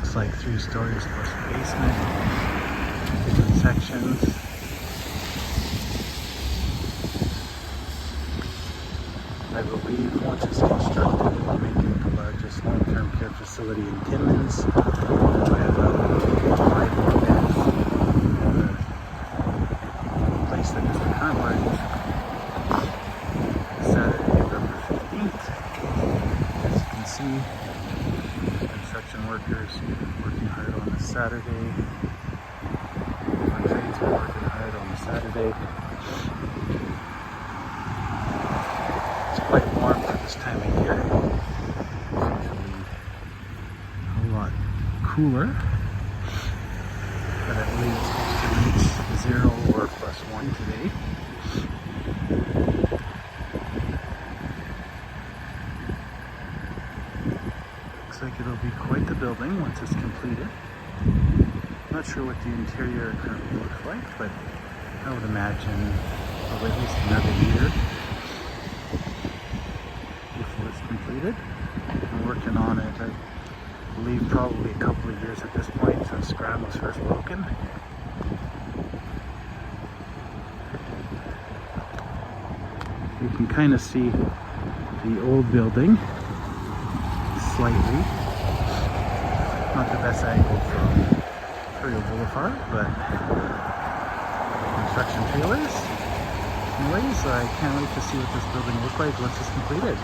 looks like 3 stories plus a basement, different sections. I believe once it's constructed, it will make it the largest long-term care facility in Timmins by about 5 more beds than the place that is the current largest. Saturday, November 15th. As you can see, construction workers working hard on a Saturday. Different tradesmen working hard on a Saturday. It's quite warm for this time of year. It's usually a lot cooler, but I believe it's supposed to reach 0 or +1 today. Looks like it'll be quite the building once it's completed. Not sure what the interior currently looks like, but I would imagine probably at least another year before it's completed. I'm working on it, I believe probably a couple of years at this point since Graham was first broken. You can kind of see the old building slightly. Not the best angle from Imperial Boulevard, but construction trailers. Anyways, I can't wait to see what this building looks like once it's completed.